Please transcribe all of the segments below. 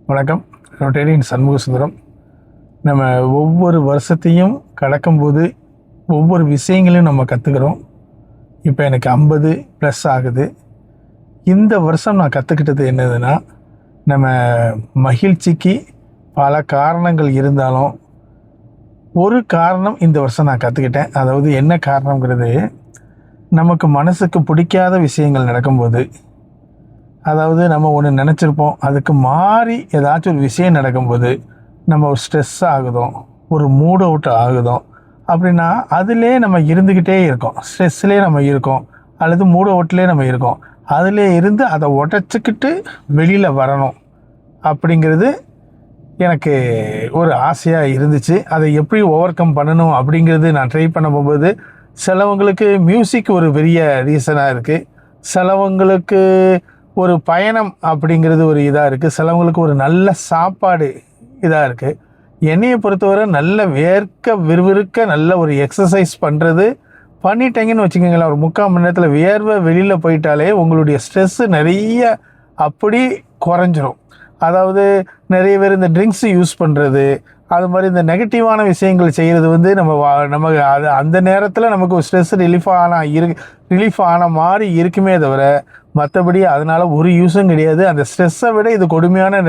வணக்கம். ரொட்டேரியன் சண்முக சுந்தரம். நம்ம ஒவ்வொரு வருஷத்தையும் கடக்கும்போது ஒவ்வொரு விஷயங்களையும் நம்ம கற்றுக்கிறோம். இப்போ எனக்கு 50+ ஆகுது. இந்த வருஷம் நான் கற்றுக்கிட்டது என்னதுன்னா, நம்ம மகிழ்ச்சிக்கு பல காரணங்கள் இருந்தாலும் ஒரு காரணம் இந்த வருஷம் நான் கற்றுக்கிட்டேன். அதாவது என்ன காரணங்கிறது, நமக்கு மனசுக்கு பிடிக்காத விஷயங்கள் நடக்கும்போது, அதாவது நம்ம ஒன்று நினச்சிருப்போம், அதுக்கு மாறி ஏதாச்சும் ஒரு விஷயம் நடக்கும்போது நம்ம ஒரு ஸ்ட்ரெஸ் ஆகுதோம், ஒரு மூட் அவுட் ஆகுதோம் அப்படின்னா அதிலே நம்ம இருந்துக்கிட்டே இருக்கோம். ஸ்ட்ரெஸ்லேயே நம்ம இருக்கோம் அல்லது மூட் அவுட்லேயே நம்ம இருக்கோம். அதிலே இருந்து அதை உடச்சிக்கிட்டு வெளியில் வரணும் அப்படிங்கிறது எனக்கு ஒரு ஆசையாக இருந்துச்சு. அதை எப்படி ஓவர் கம் பண்ணணும் அப்படிங்கிறது நான் ட்ரை பண்ண போகும்போது, சிலவங்களுக்கு மியூசிக் ஒரு பெரிய ரீசனாக இருக்குது, சிலவங்களுக்கு ஒரு பயணம் அப்படிங்கிறது ஒரு இதாக இருக்குது, சிலவங்களுக்கு ஒரு நல்ல சாப்பாடு இதாக இருக்குது. என்னையை பொறுத்தவரை நல்ல விறுவிறுக்க நல்ல ஒரு எக்ஸசைஸ் பண்ணுறது பண்ணிட்டீங்கன்னு வச்சுக்கோங்களேன், ஒரு 3/4 மணி நேரத்தில் வியர்வை வெளியில் போயிட்டாலே உங்களுடைய ஸ்ட்ரெஸ்ஸு நிறைய அப்படி குறைஞ்சிரும். அதாவது நிறைய பேர் இந்த ட்ரிங்க்ஸு யூஸ் பண்ணுறது, அது மாதிரி இந்த நெகட்டிவான விஷயங்கள் செய்கிறது வந்து நமக்கு அது அந்த நேரத்தில் நமக்கு ஒரு ஸ்ட்ரெஸ் ரிலீஃப் ஆன மாதிரி இருக்குமே தவிர மற்றபடி அதனால் ஒரு யூஸும் கிடையாது. அந்த ஸ்ட்ரெஸ்ஸை விட இது கொடுமையான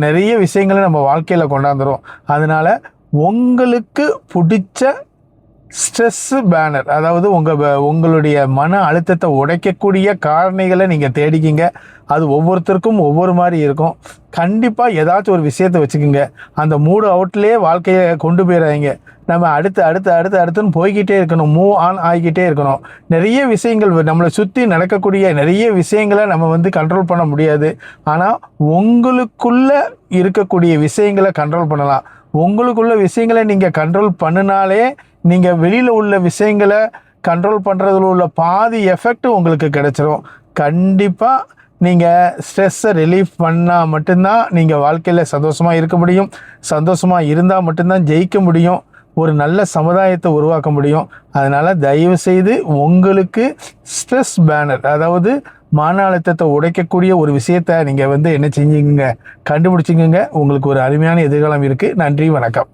நிறைய விஷயங்களை நம்ம வாழ்க்கையில் கொண்டாந்துடும். அதனால் உங்களுக்கு பிடிச்ச ஸ்ட்ரெஸ்ஸு பேனர், அதாவது உங்களுடைய மன அழுத்தத்தை உடைக்கக்கூடிய காரணிகளை நீங்கள் தேடிக்கிங்க. அது ஒவ்வொருத்தருக்கும் ஒவ்வொரு மாதிரி இருக்கும். கண்டிப்பாக ஏதாச்சும் ஒரு விஷயத்தை வச்சுக்கோங்க. அந்த மூடு அவுட்லேயே வாழ்க்கையை கொண்டு போயிடாதீங்க. நம்ம அடுத்துன்னு போய்கிட்டே இருக்கணும், மூவ் ஆன் ஆகிக்கிட்டே இருக்கணும். நிறைய விஷயங்கள் நம்மளை சுற்றி நடக்கக்கூடிய நிறைய விஷயங்களை நம்ம கண்ட்ரோல் பண்ண முடியாது. ஆனால் உங்களுக்குள்ளே இருக்கக்கூடிய விஷயங்களை கண்ட்ரோல் பண்ணலாம். உங்களுக்குள்ள விஷயங்களை நீங்கள் கண்ட்ரோல் பண்ணினாலே நீங்கள் வெளியில் உள்ள விஷயங்களை கண்ட்ரோல் பண்ணுறதுல உள்ள பாதி எஃபெக்ட் உங்களுக்கு கிடைச்சிரும். கண்டிப்பாக நீங்கள் ஸ்ட்ரெஸ்ஸை ரிலீஃப் பண்ணால் மட்டும்தான் நீங்கள் வாழ்க்கையில் சந்தோஷமாக இருக்க முடியும். சந்தோஷமாக இருந்தால் மட்டும்தான் ஜெயிக்க முடியும், ஒரு நல்ல சமுதாயத்தை உருவாக்க முடியும். அதனால் தயவுசெய்து உங்களுக்கு ஸ்ட்ரெஸ் பேனர், அதாவது மன அழுத்தத்தை உடைக்கக்கூடிய ஒரு விஷயத்தை நீங்கள் என்ன செஞ்சீங்க, கண்டுபிடிச்சிங்க. உங்களுக்கு ஒரு அருமையான எதிர்காலம் இருக்குது. நன்றி, வணக்கம்.